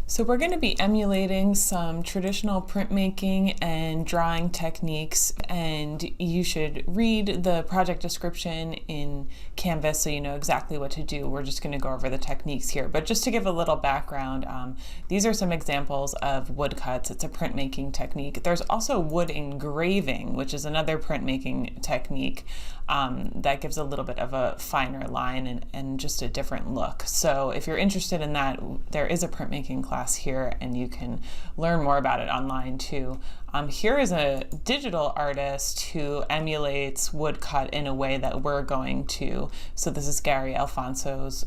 So we're going to be emulating some traditional printmaking and drawing techniques, and you should read the project description in Canvas so you know exactly what to do. We're just going to go over the techniques here, but just to give a little background, these are some examples of woodcuts. It's a printmaking technique. There's also wood engraving, which is another printmaking technique that gives a little bit of a finer line and just a different look. So if you're interested in that, there is a printmaking class here and you can learn more about it online too. Here is a digital artist who emulates woodcut in a way that we're going to. So this is Gary Alfonso's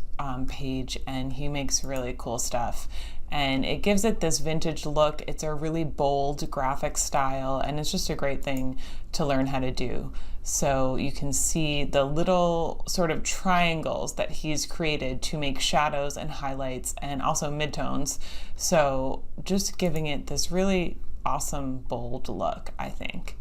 page, and he makes really cool stuff. And it gives it this vintage look. It's a really bold graphic style, and it's just a great thing to learn how to do. So you can see the little sort of triangles that he's created to make shadows and highlights and also midtones. So just giving it this really awesome bold look, I think.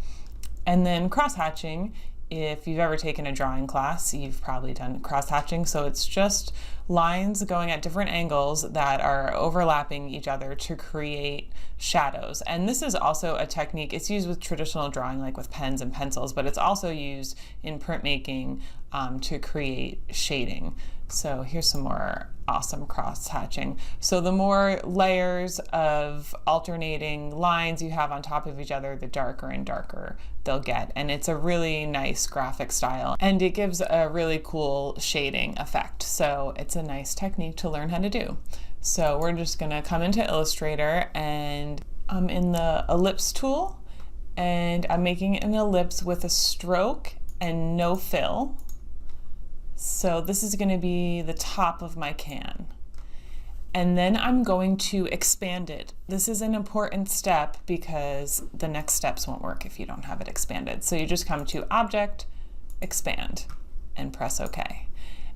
And then cross-hatching. If you've ever taken a drawing class, you've probably done cross-hatching. So it's just lines going at different angles that are overlapping each other to create shadows. And this is also a technique, it's used with traditional drawing like with pens and pencils, but it's also used in printmaking to create shading. So here's some more awesome cross-hatching. So the more layers of alternating lines you have on top of each other, the darker and darker they'll get. And it's a really nice graphic style, and it gives a really cool shading effect. So it's a nice technique to learn how to do. So we're just gonna come into Illustrator, and I'm in the ellipse tool, and I'm making an ellipse with a stroke and no fill. So this is going to be the top of my can. And then I'm going to expand it. This is an important step because the next steps won't work if you don't have it expanded. So you just come to Object, Expand, and press OK.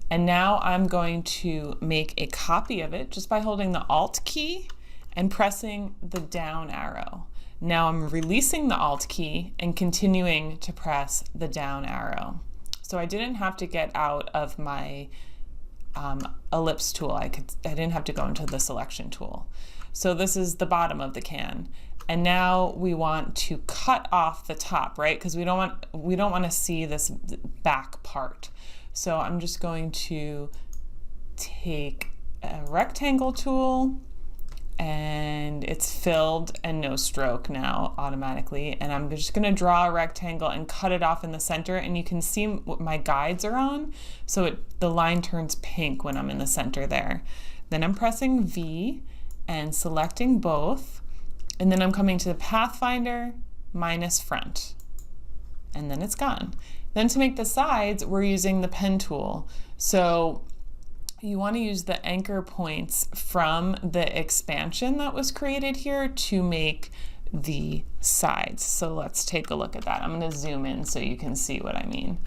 And now I'm going to make a copy of it just by holding the Alt key and pressing the down arrow. Now I'm releasing the Alt key and continuing to press the down arrow. So I didn't have to get out of my ellipse tool. I didn't have to go into the selection tool. So this is the bottom of the can. And now we want to cut off the top, right? Because we don't want to see this back part. So I'm just going to take a rectangle tool, and it's filled and no stroke now automatically. And I'm just gonna draw a rectangle and cut it off in the center, and you can see what my guides are on. So the line turns pink when I'm in the center there. Then I'm pressing V and selecting both. And then I'm coming to the Pathfinder minus front. And then it's gone. Then to make the sides, we're using the pen tool. So you want to use the anchor points from the expansion that was created here to make the sides. So let's take a look at that. I'm going to zoom in so you can see what I mean.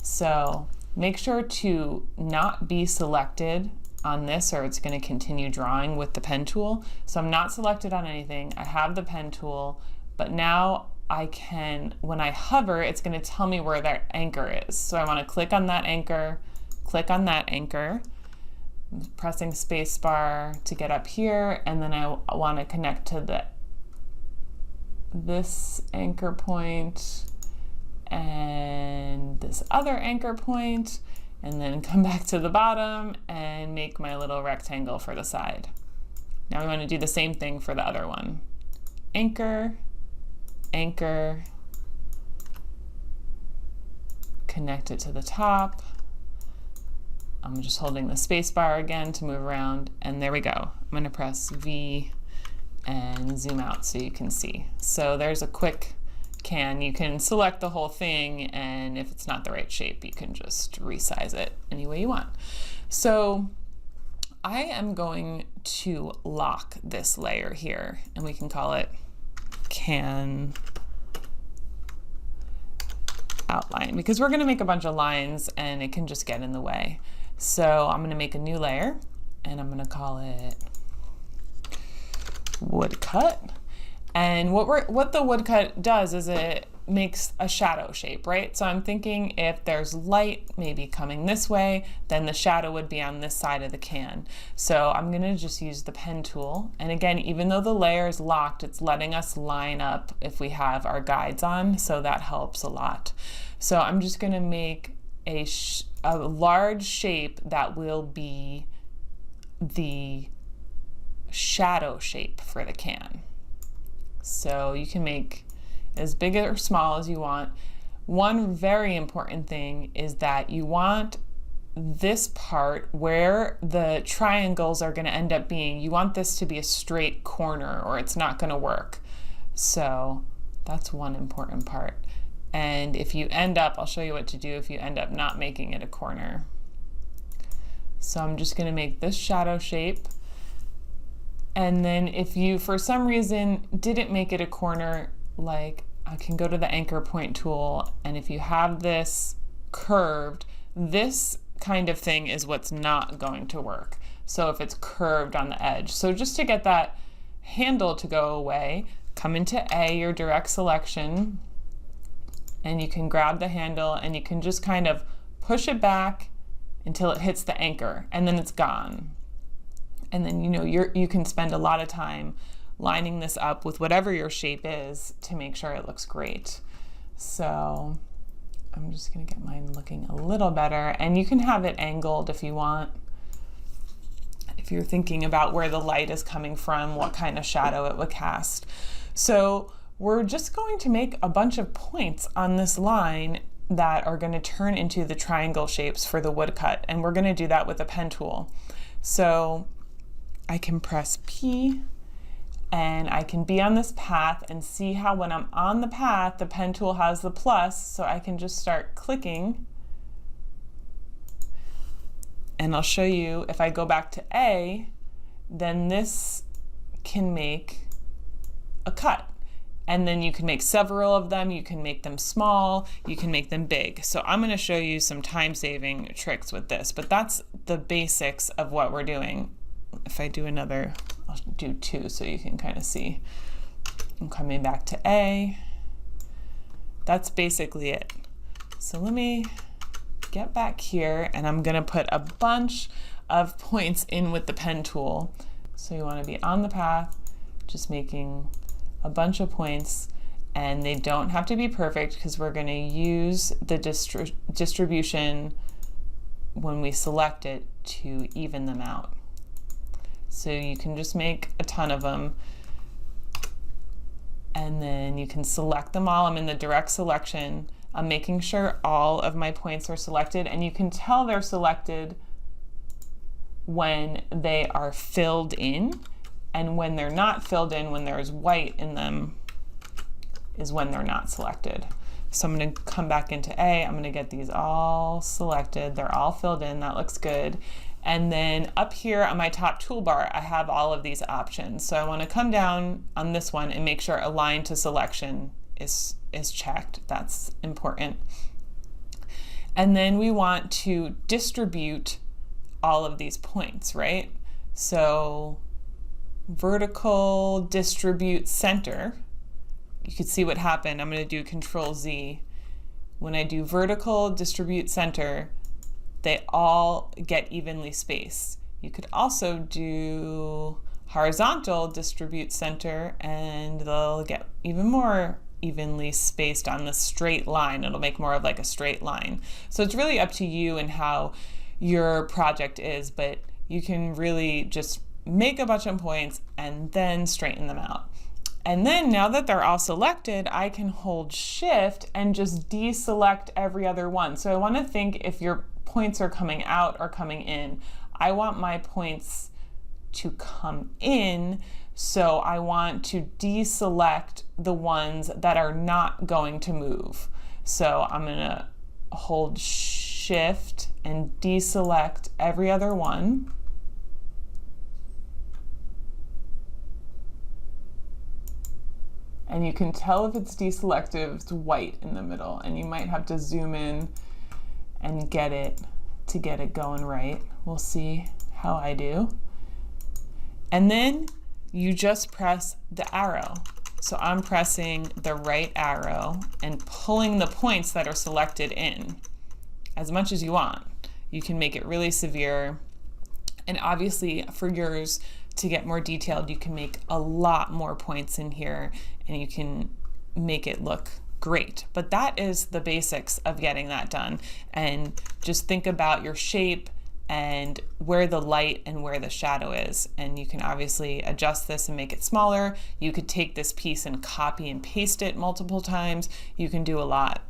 So make sure to not be selected on this, or it's going to continue drawing with the pen tool. So I'm not selected on anything. I have the pen tool, but now I can, when I hover, it's going to tell me where that anchor is. So I want to click on that anchor, click on that anchor, pressing spacebar to get up here, and then I want to connect to this anchor point and this other anchor point, and then come back to the bottom and make my little rectangle for the side. Now we want to do the same thing for the other one. Anchor, anchor, connect it to the top. I'm just holding the space bar again to move around, and there we go. I'm going to press V and zoom out so you can see. So there's a quick can. You can select the whole thing, and if it's not the right shape, you can just resize it any way you want. So I am going to lock this layer here, and we can call it can outline, because we're going to make a bunch of lines and it can just get in the way. So I'm going to make a new layer, and I'm going to call it woodcut. And what the woodcut does is it makes a shadow shape, right? So I'm thinking if there's light maybe coming this way, then the shadow would be on this side of the can. So I'm gonna just use the pen tool. And again, even though the layer is locked, it's letting us line up if we have our guides on, so that helps a lot. So I'm just gonna make a large shape that will be the shadow shape for the can. So you can make as big or small as you want. One very important thing is that you want this part where the triangles are going to end up being, you want this to be a straight corner or it's not going to work. So that's one important part. And if you end up, I'll show you what to do if you end up not making it a corner. So I'm just going to make this shadow shape. And then if you, for some reason, didn't make it a corner, like I can go to the anchor point tool, and if you have this curved, this kind of thing is what's not going to work. So if it's curved on the edge. So just to get that handle to go away, come into A, your direct selection, and you can grab the handle and you can just kind of push it back until it hits the anchor, and then it's gone. And then you can spend a lot of time lining this up with whatever your shape is to make sure it looks great. So I'm just gonna get mine looking a little better, and you can have it angled if you want. If you're thinking about where the light is coming from, what kind of shadow it would cast. So we're just going to make a bunch of points on this line that are going to turn into the triangle shapes for the woodcut, and we're going to do that with a pen tool. So I can press P, and I can be on this path and see how when I'm on the path, the pen tool has the plus, so I can just start clicking. And I'll show you, if I go back to A, then this can make a cut. And then you can make several of them, you can make them small, you can make them big. So I'm gonna show you some time-saving tricks with this, but that's the basics of what we're doing. If I do another, I'll do 2 so you can kind of see. I'm coming back to A. That's basically it. So let me get back here, and I'm gonna put a bunch of points in with the pen tool. So you wanna be on the path, just making a bunch of points, and they don't have to be perfect because we're gonna use the distribution when we select it to even them out. So you can just make a ton of them, and then you can select them all. I'm in the direct selection. I'm making sure all of my points are selected, and you can tell they're selected when they are filled in, and when they're not filled in, when there's white in them, is when they're not selected. So I'm going to come back into A. I'm going to get these all selected. They're all filled in. That looks good. And then up here on my top toolbar, I have all of these options. So I want to come down on this one and make sure align to selection is checked. That's important. And then we want to distribute all of these points, right? So vertical distribute center. You can see what happened. I'm going to do Control Z. When I do vertical distribute center, they all get evenly spaced. You could also do horizontal distribute center, and they'll get even more evenly spaced on the straight line. It'll make more of like a straight line. So it's really up to you and how your project is, but you can really just make a bunch of points and then straighten them out. And then now that they're all selected, I can hold Shift and just deselect every other one. So I want to think if your points are coming out or coming in. I want my points to come in, so I want to deselect the ones that are not going to move. So I'm going to hold Shift and deselect every other one. And you can tell if it's deselected, it's white in the middle, and you might have to zoom in and get it to get it going right. We'll see how I do. And then you just press the arrow. So I'm pressing the right arrow and pulling the points that are selected in as much as you want. You can make it really severe. And obviously for yours to get more detailed, you can make a lot more points in here and you can make it look great. But that is the basics of getting that done. And just think about your shape and where the light and where the shadow is. And you can obviously adjust this and make it smaller. You could take this piece and copy and paste it multiple times. You can do a lot.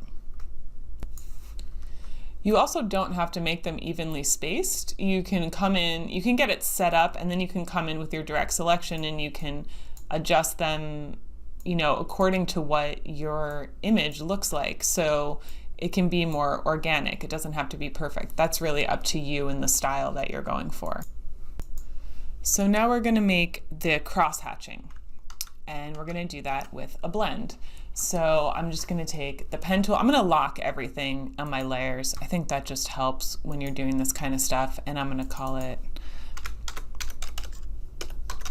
You also don't have to make them evenly spaced. You can come in, you can get it set up, and then you can come in with your direct selection and you can adjust them, you know, according to what your image looks like. So it can be more organic. It doesn't have to be perfect. That's really up to you and the style that you're going for. So now we're gonna make the cross hatching, and we're gonna do that with a blend. So I'm just gonna take the pen tool. I'm gonna lock everything on my layers. I think that just helps when you're doing this kind of stuff, and I'm gonna call it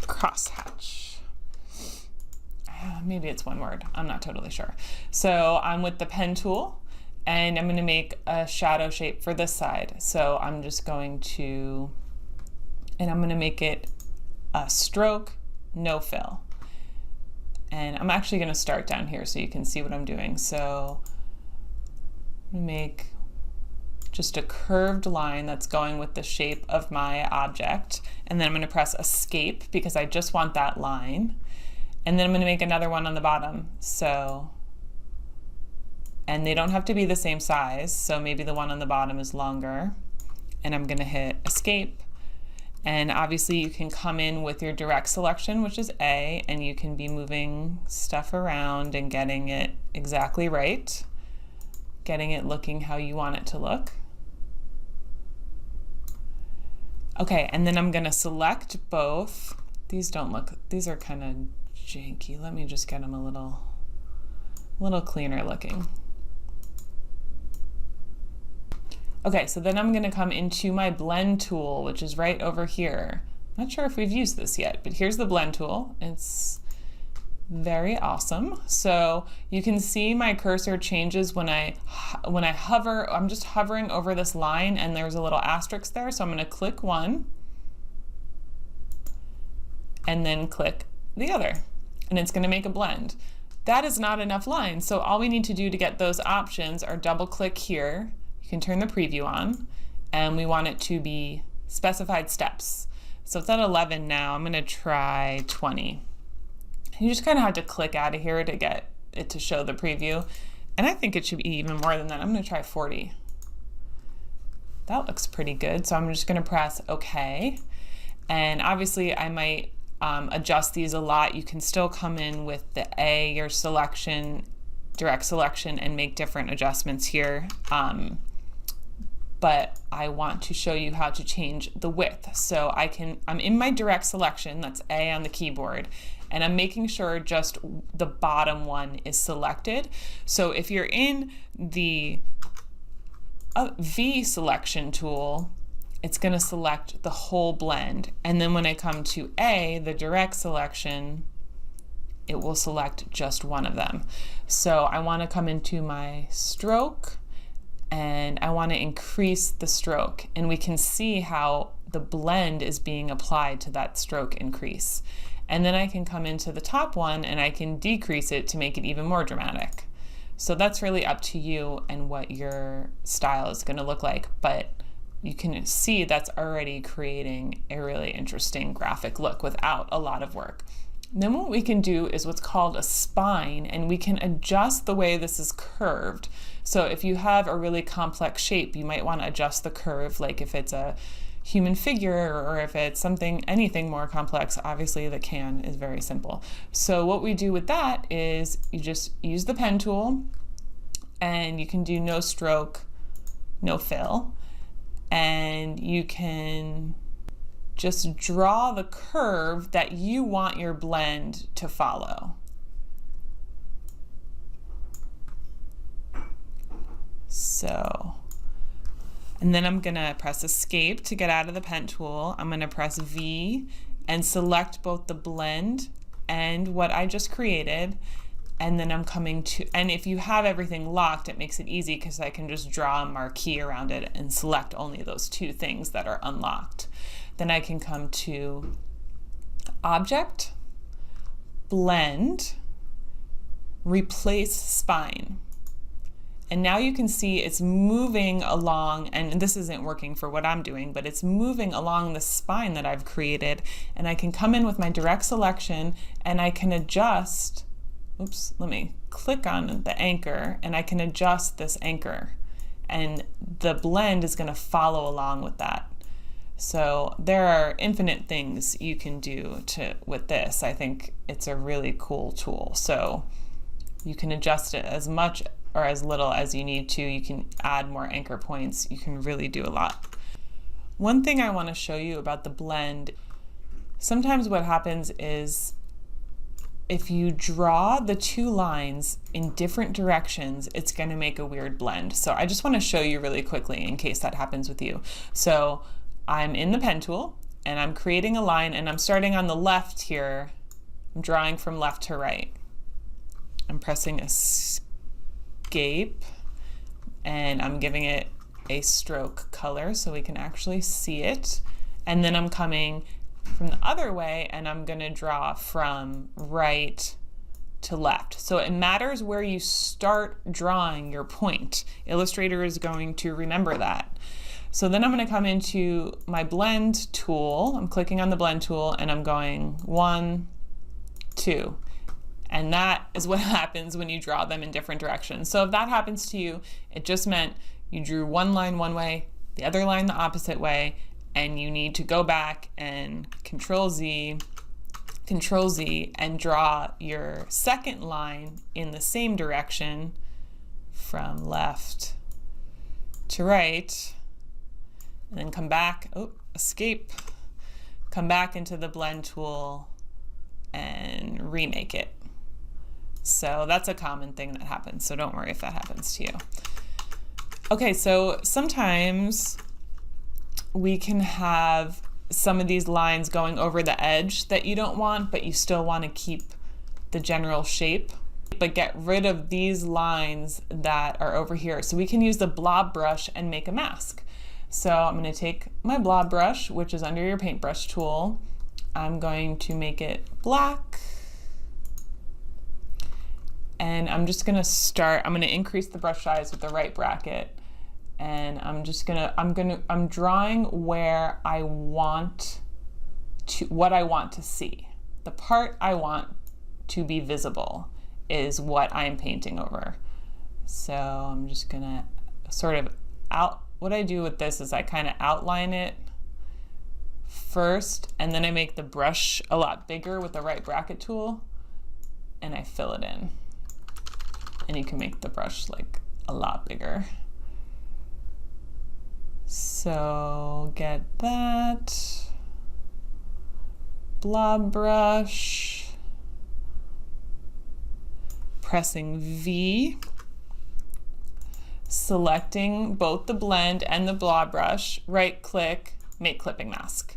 crosshatch. Maybe it's one word, I'm not totally sure. So I'm with the pen tool, and I'm gonna make a shadow shape for this side. So I'm just going to, and I'm gonna make it a stroke, no fill. And I'm actually gonna start down here so you can see what I'm doing. So I'm gonna make just a curved line that's going with the shape of my object. And then I'm gonna press escape because I just want that line. And then I'm gonna make another one on the bottom. So, and they don't have to be the same size. So maybe the one on the bottom is longer. And I'm gonna hit escape. And obviously you can come in with your direct selection, which is A, and you can be moving stuff around and getting it exactly right, getting it looking how you want it to look. Okay, and then I'm gonna select both. These don't look, these are kind of janky. Let me just get them a little cleaner looking. Okay, so then I'm gonna come into my blend tool, which is right over here. Not sure if we've used this yet, but here's the blend tool. It's very awesome. So you can see my cursor changes when I hover. I'm just hovering over this line and there's a little asterisk there. So I'm gonna click one and then click the other, and it's gonna make a blend. That is not enough lines. So all we need to do to get those options are double click here. You can turn the preview on, and we want it to be specified steps. So it's at 11 now. I'm gonna try 20. You just kind of have to click out of here to get it to show the preview. And I think it should be even more than that. I'm gonna try 40. That looks pretty good. So I'm just gonna press OK. And obviously I might adjust these a lot. You can still come in with the A, your selection, direct selection, and make different adjustments here. But I want to show you how to change the width. So I'm in my direct selection, that's A on the keyboard, and I'm making sure just the bottom one is selected. So if you're in the V selection tool, it's gonna select the whole blend. And then when I come to A, the direct selection, it will select just one of them. So I wanna come into my stroke, and I want to increase the stroke, and we can see how the blend is being applied to that stroke increase. And then I can come into the top one and I can decrease it to make it even more dramatic. So that's really up to you and what your style is going to look like, but you can see that's already creating a really interesting graphic look without a lot of work. Then what we can do is what's called a spine, and we can adjust the way this is curved. So if you have a really complex shape, you might want to adjust the curve, like if it's a human figure or if it's anything more complex. Obviously the can is very simple. So what we do with that is you just use the pen tool, and you can do no stroke, no fill, and you can just draw the curve that you want your blend to follow. So, and then I'm gonna press escape to get out of the pen tool. I'm gonna press V and select both the blend and what I just created, and then I'm coming to, and if you have everything locked, it makes it easy because I can just draw a marquee around it and select only those two things that are unlocked. Then I can come to Object, Blend, Replace Spine. And now you can see it's moving along, and this isn't working for what I'm doing, but it's moving along the spine that I've created. And I can come in with my direct selection and I can adjust, oops, let me click on the anchor and I can adjust this anchor. And the blend is going to follow along with that. So there are infinite things you can do with this. I think it's a really cool tool. So you can adjust it as much or as little as you need to. You can add more anchor points. You can really do a lot. One thing I want to show you about the blend, sometimes what happens is if you draw the two lines in different directions, it's going to make a weird blend. So I just want to show you really quickly in case that happens with you. So I'm in the pen tool and I'm creating a line, and I'm starting on the left here. I'm drawing from left to right. I'm pressing Escape and I'm giving it a stroke color so we can actually see it. And then I'm coming from the other way and I'm going to draw from right to left. So it matters where you start drawing your point. Illustrator is going to remember that. So then I'm going to come into my blend tool. I'm clicking on the blend tool and I'm going 1, 2. And that is what happens when you draw them in different directions. So if that happens to you, it just meant you drew one line one way, the other line the opposite way, and you need to go back and Control Z, and draw your second line in the same direction from left to right, and then come back, Escape, come back into the blend tool and remake it. So that's a common thing that happens, so don't worry if that happens to you. Okay, so sometimes we can have some of these lines going over the edge that you don't want, but you still want to keep the general shape, but get rid of these lines that are over here. So we can use the blob brush and make a mask. So I'm going to take my blob brush, which is under your paintbrush tool. I'm going to make it black. And I'm just going to increase the brush size with the right bracket. And I'm drawing where I want what I want to see. The part I want to be visible is what I'm painting over. So I'm just going to what I do with this is I kind of outline it first, and then I make the brush a lot bigger with the right bracket tool, and I fill it in. And you can make the brush like a lot bigger. So get that. Blob brush. Pressing V. Selecting both the blend and the blob brush, right click, make clipping mask.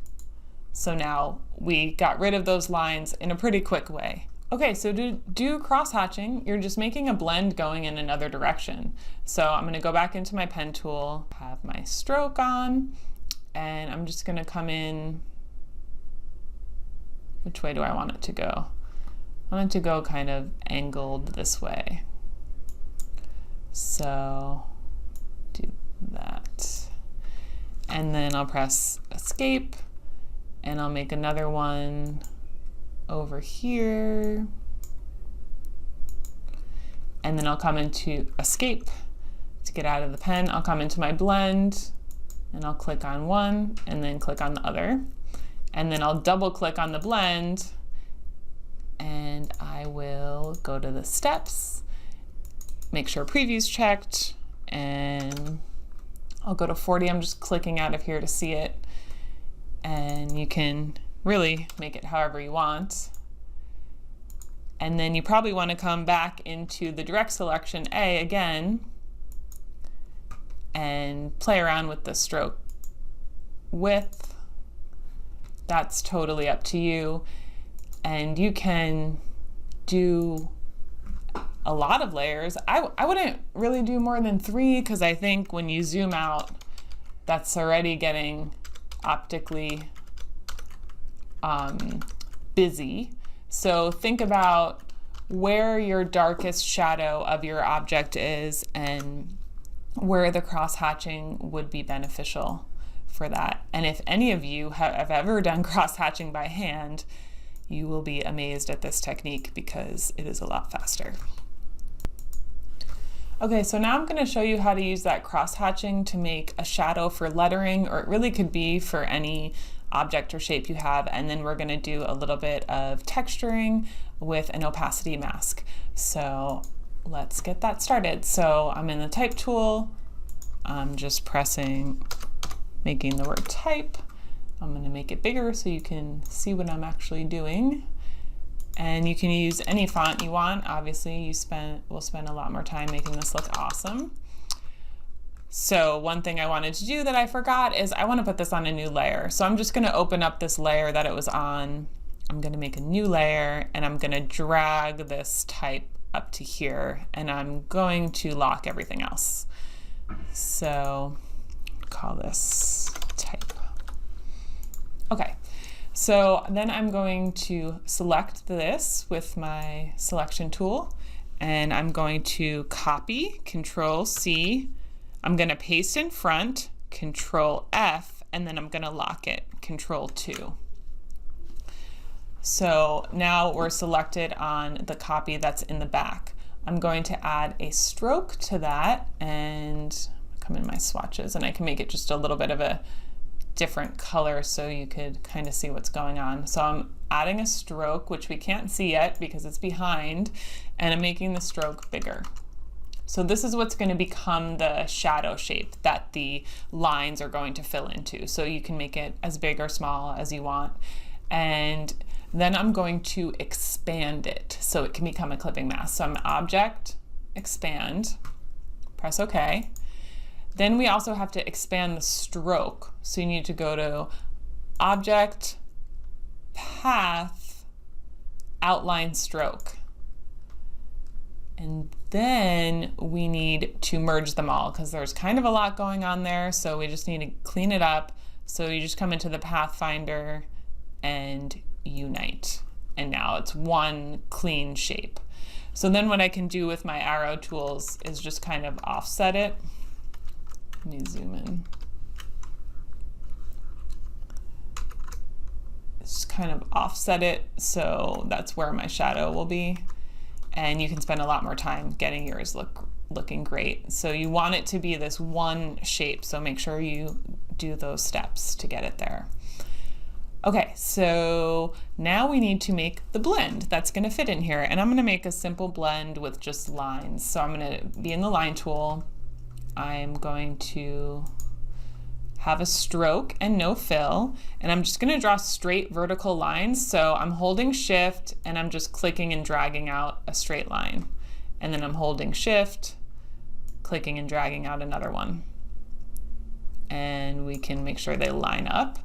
So now we got rid of those lines in a pretty quick way. Okay, so to do cross hatching, you're just making a blend going in another direction. So I'm going to go back into my pen tool, have my stroke on, and I'm just going to come in. Which way do I want it to go? I want it to go kind of angled this way. So do that. And then I'll press Escape and I'll make another one over here. And then I'll come into Escape to get out of the pen. I'll come into my blend and I'll click on one and then click on the other. And then I'll double click on the blend and I will go to the steps, make sure preview's checked, and I'll go to 40. I'm just clicking out of here to see it. And you can really make it however you want. And then you probably want to come back into the direct selection A again and play around with the stroke width. That's totally up to you. And you can do a lot of layers. I wouldn't really do more than 3 because I think when you zoom out, that's already getting optically busy. So think about where your darkest shadow of your object is and where the cross-hatching would be beneficial for that. And if any of you have ever done cross-hatching by hand, you will be amazed at this technique because it is a lot faster. Okay, so now I'm going to show you how to use that cross-hatching to make a shadow for lettering, or it really could be for any object or shape you have, and then we're going to do a little bit of texturing with an opacity mask. So let's get that started. So I'm in the type tool, I'm just making the word type. I'm going to make it bigger so you can see what I'm actually doing. And you can use any font you want. Obviously, we'll spend a lot more time making this look awesome. So one thing I wanted to do that I forgot is I want to put this on a new layer. So I'm just going to open up this layer that it was on. I'm going to make a new layer and I'm going to drag this type up to here, and I'm going to lock everything else. So call this type. Okay. So then I'm going to select this with my selection tool, and I'm going to copy, Control C. I'm going to paste in front, Control F, and then I'm going to lock it, Control 2. So now we're selected on the copy that's in the back. I'm going to add a stroke to that and come in my swatches, and I can make it just a little bit of a different color so you could kind of see what's going on. So I'm adding a stroke, which we can't see yet because it's behind, and I'm making the stroke bigger. So this is what's going to become the shadow shape that the lines are going to fill into. So you can make it as big or small as you want. And then I'm going to expand it so it can become a clipping mask. So I'm Object, Expand, press OK. Then we also have to expand the stroke. So you need to go to Object, Path, Outline Stroke. And then we need to merge them all because there's kind of a lot going on there. So we just need to clean it up. So you just come into the Pathfinder and Unite. And now it's one clean shape. So then what I can do with my arrow tools is just kind of offset it. Let me zoom in. Just kind of offset it so that's where my shadow will be. And you can spend a lot more time getting yours looking great. So you want it to be this one shape, so make sure you do those steps to get it there. Okay, so now we need to make the blend that's going to fit in here, and I'm going to make a simple blend with just lines. So I'm going to be in the line tool. I'm going to have a stroke and no fill, and I'm just going to draw straight vertical lines. So I'm holding Shift and I'm just clicking and dragging out a straight line, and then I'm holding Shift, clicking and dragging out another one, and we can make sure they line up.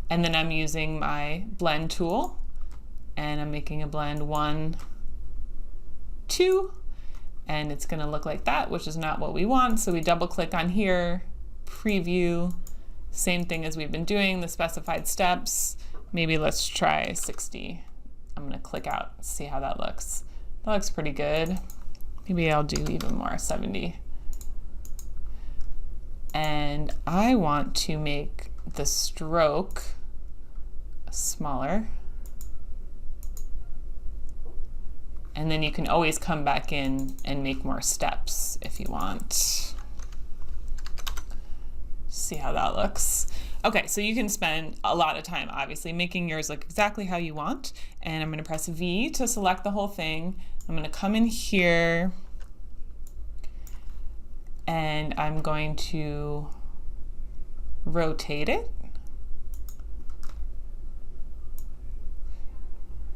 And then I'm using my blend tool and I'm making a blend 1, 2, and it's going to look like that, which is not what we want. So we double click on here, preview, same thing as we've been doing, the specified steps. Maybe let's try 60. I'm going to click out, see how that looks. That looks pretty good. Maybe I'll do even more, 70. And I want to make the stroke smaller. And then you can always come back in and make more steps if you want. See how that looks. Okay, so you can spend a lot of time obviously making yours look exactly how you want. And I'm going to press V to select the whole thing. I'm going to come in here and I'm going to rotate it.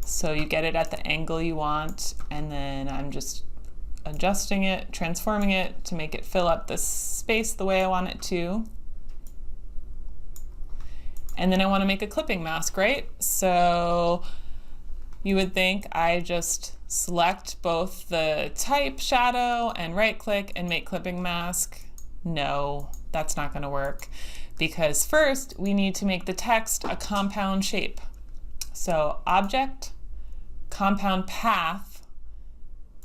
So you get it at the angle you want, and then I'm just adjusting it, transforming it to make it fill up the space the way I want it to. And then I want to make a clipping mask, right? So You would think I just select both the type shadow and right click and make clipping mask. No, that's not going to work, because first we need to make the text a compound shape. So object, compound path,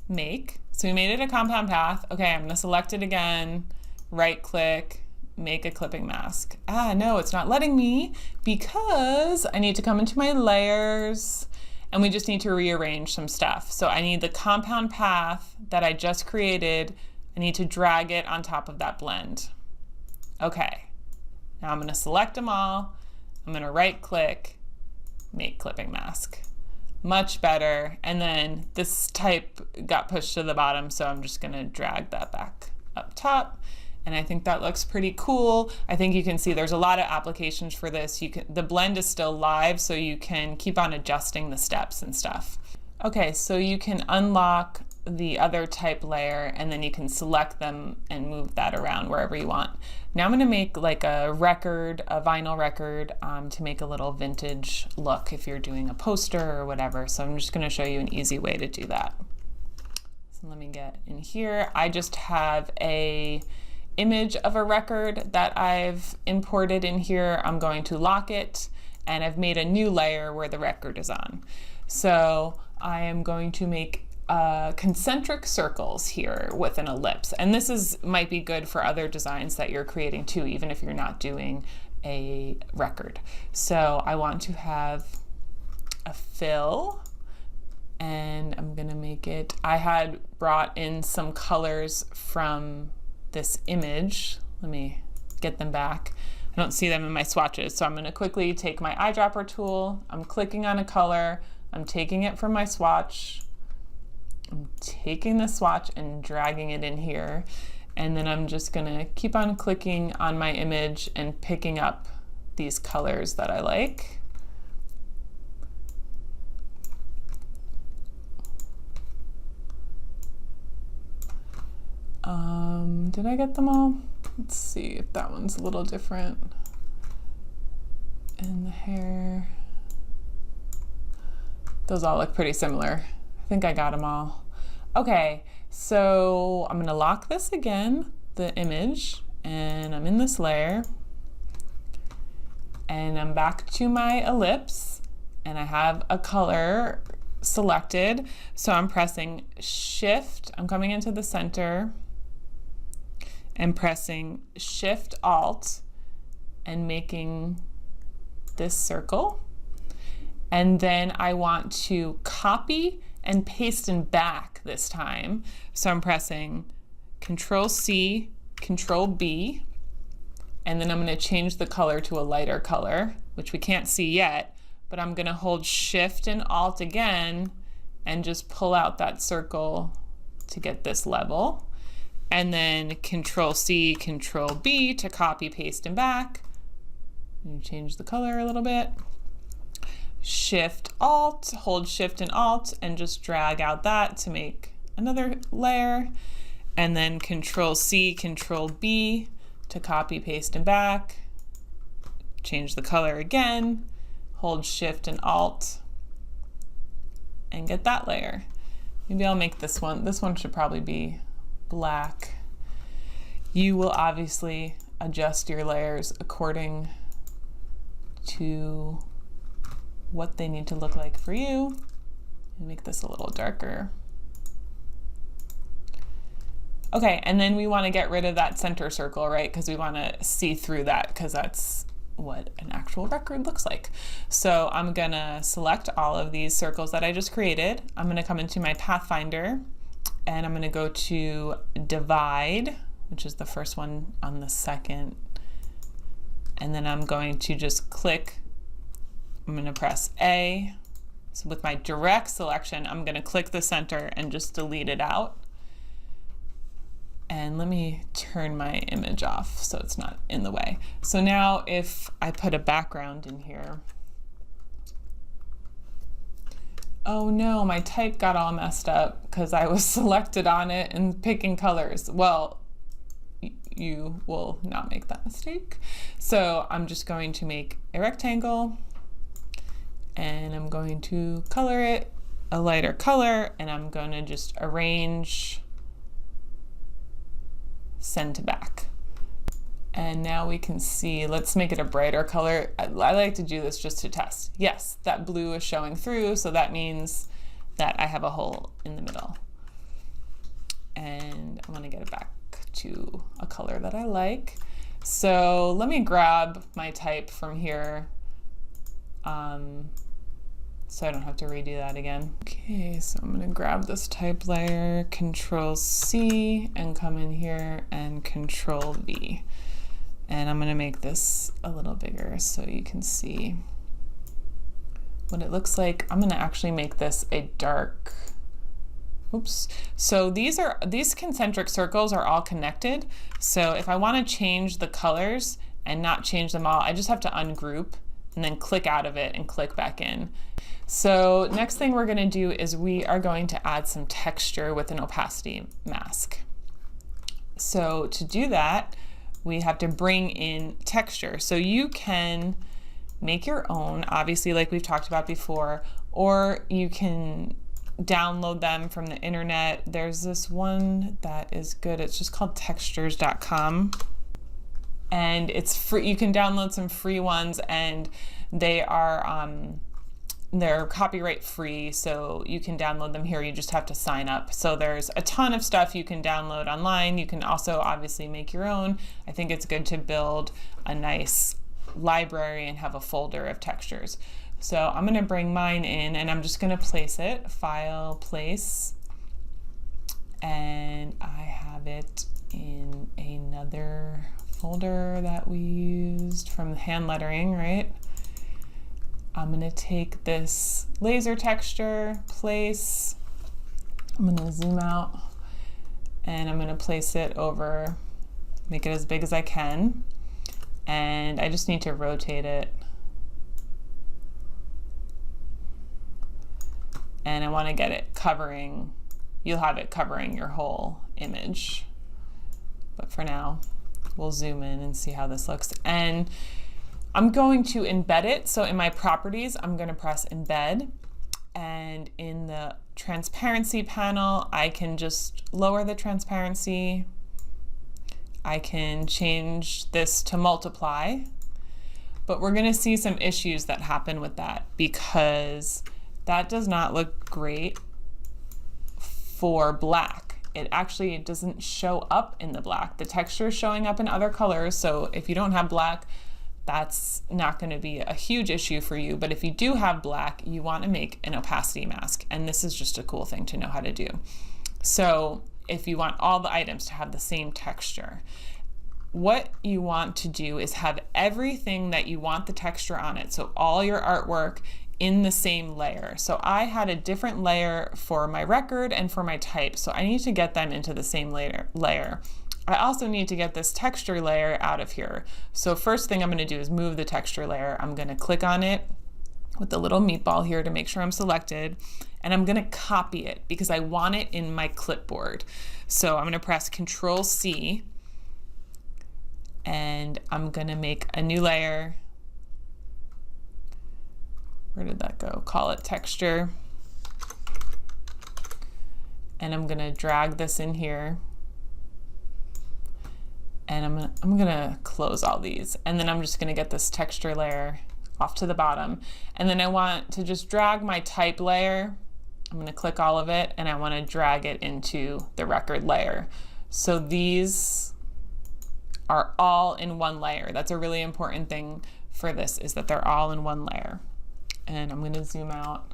make. So we made it a compound path. Okay, I'm going to select it again, right click, make a clipping mask. Ah, no, it's not letting me because I need to come into my layers and we just need to rearrange some stuff. So I need the compound path that I just created. I need to drag it on top of that blend. Okay, now I'm going to select them all. I'm going to right click, make clipping mask. Much better. And then this type got pushed to the bottom, so I'm just going to drag that back up top. And I think that looks pretty cool. I think you can see there's a lot of applications for this. The blend is still live, so you can keep on adjusting the steps and stuff. Okay, so you can unlock the other type layer and then you can select them and move that around wherever you want. Now I'm going to make like a record, a vinyl record, to make a little vintage look if you're doing a poster or whatever. So I'm just going to show you an easy way to do that. So let me get in here. I just have a image of a record that I've imported in here. I'm going to lock it, and I've made a new layer where the record is on. So I am going to make concentric circles here with an ellipse. And this might be good for other designs that you're creating too, even if you're not doing a record. So I want to have a fill, and I'm gonna make it, I had brought in some colors from this image. Let me get them back. I don't see them in my swatches, so I'm gonna quickly take my eyedropper tool. I'm clicking on a color, I'm taking it from my swatch, I'm taking the swatch and dragging it in here, and then I'm just gonna keep on clicking on my image and picking up these colors that I like. Did I get them all? Let's see if that one's a little different. And the hair. Those all look pretty similar. I think I got them all. Okay, so I'm gonna lock this again, the image, and I'm in this layer. And I'm back to my ellipse, and I have a color selected. So I'm pressing Shift, I'm coming into the center, and pressing Shift Alt and making this circle. And then I want to copy and paste in back this time. So I'm pressing Control C, Control B, and then I'm going to change the color to a lighter color, which we can't see yet, but I'm going to hold Shift and Alt again and just pull out that circle to get this level. And then Control C, Control B to copy, paste, and back. And change the color a little bit. Shift Alt, hold Shift and Alt, and just drag out that to make another layer. And then Control C, Control B to copy, paste, and back. Change the color again, hold Shift and Alt, and get that layer. Maybe I'll make this one. This one should probably be black. You will obviously adjust your layers according to what they need to look like for you, and make this a little darker. Okay, and then we want to get rid of that center circle, right? Because we want to see through that, because that's what an actual record looks like. So I'm gonna select all of these circles that I just created. I'm gonna come into my Pathfinder, and I'm gonna go to Divide, which is the first one on the second. And then I'm going to just click, I'm gonna press A. So with my direct selection, I'm gonna click the center and just delete it out. And let me turn my image off so it's not in the way. So now if I put a background in here, oh no, my type got all messed up because I was selected on it and picking colors. Well, you will not make that mistake. So I'm just going to make a rectangle, And I'm going to color it a lighter color, and I'm going to just arrange, send to back. And now we can see, let's make it a brighter color. I like to do this just to test. Yes, that blue is showing through, so that means that I have a hole in the middle. And I'm gonna get it back to a color that I like. So let me grab my type from here, so I don't have to redo that again. Okay, so I'm gonna grab this type layer, Control C, and come in here and Control V. And I'm gonna make this a little bigger so you can see what it looks like. I'm gonna actually make this a dark, oops. So these concentric circles are all connected. So if I wanna change the colors and not change them all, I just have to ungroup and then click out of it and click back in. So next thing we're gonna do is we are going to add some texture with an opacity mask. So to do that, we have to bring in texture. So you can make your own, obviously, like we've talked about before, or you can download them from the internet. There's this one that is good. It's just called textures.com. And it's free. You can download some free ones, and they are they're copyright free, so you can download them here. You just have to sign up. So there's a ton of stuff you can download online. You can also obviously make your own. I think it's good to build a nice library and have a folder of textures. So I'm gonna bring mine in, and I'm just gonna place it, File, Place, and I have it in another folder that we used from hand lettering, right? I'm gonna take this laser texture, place, I'm gonna zoom out, and I'm gonna place it over, make it as big as I can, and I just need to rotate it. And I wanna get it covering, you'll have it covering your whole image. But for now, we'll zoom in and see how this looks. And I'm going to embed it. So in my properties, I'm going to press embed. And in the transparency panel, I can just lower the transparency. I can change this to multiply. But we're going to see some issues that happen with that, because that does not look great for black. It actually doesn't show up in the black. The texture is showing up in other colors. So if you don't have black, that's not going to be a huge issue for you. But if you do have black, you want to make an opacity mask. And this is just a cool thing to know how to do. So if you want all the items to have the same texture, what you want to do is have everything that you want the texture on it. So all your artwork in the same layer. So I had a different layer for my record and for my type. So I need to get them into the same layer. I also need to get this texture layer out of here. So first thing I'm going to do is move the texture layer. I'm going to click on it with the little meatball here to make sure I'm selected, and I'm going to copy it because I want it in my clipboard. So I'm going to press Control C, and I'm going to make a new layer. Where did that go? Call it texture. And I'm going to drag this in here. And I'm gonna close all these, and then I'm just gonna get this texture layer off to the bottom. And then I want to just drag my type layer. I'm gonna click all of it, and I wanna drag it into the record layer. So these are all in one layer. That's a really important thing for this, is that they're all in one layer. And I'm gonna zoom out.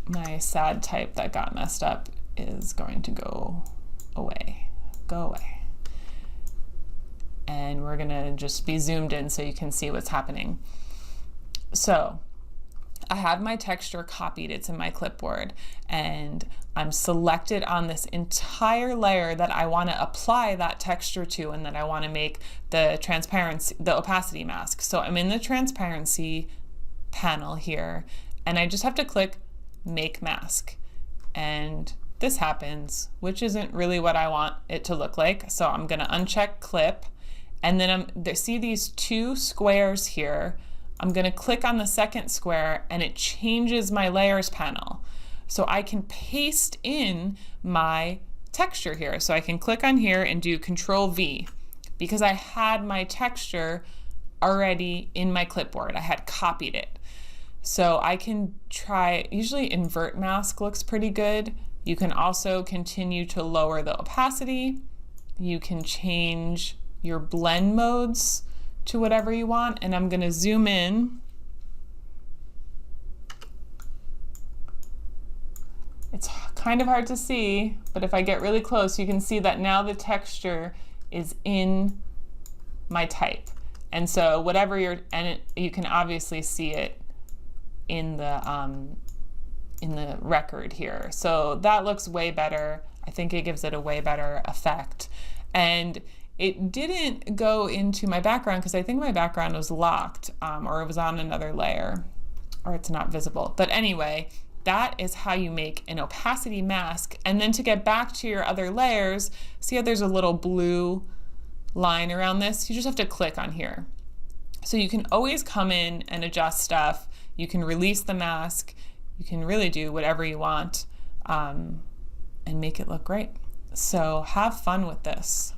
My sad type that got messed up is going to go away. Go away. And we're gonna just be zoomed in so you can see what's happening. So I have my texture copied, it's in my clipboard, and I'm selected on this entire layer that I wanna apply that texture to, and that I wanna make the transparency, the opacity mask. So I'm in the transparency panel here, and I just have to click Make Mask. And this happens, which isn't really what I want it to look like. So I'm gonna uncheck Clip. And then see these two squares here. I'm going to click on the second square and it changes my layers panel. So I can paste in my texture here. So I can click on here and do Control V because I had my texture already in my clipboard. I had copied it. So I can try, usually invert mask looks pretty good. You can also continue to lower the opacity. You can change your blend modes to whatever you want. And I'm gonna zoom in. It's kind of hard to see, but if I get really close, you can see that now the texture is in my type. And so whatever you can obviously see it in the record here. So that looks way better. I think it gives it a way better effect. And it didn't go into my background because I think my background was locked or it was on another layer or it's not visible. But anyway, that is how you make an opacity mask. And then to get back to your other layers, see how there's a little blue line around this? You just have to click on here. So you can always come in and adjust stuff. You can release the mask. You can really do whatever you want and make it look great. So have fun with this.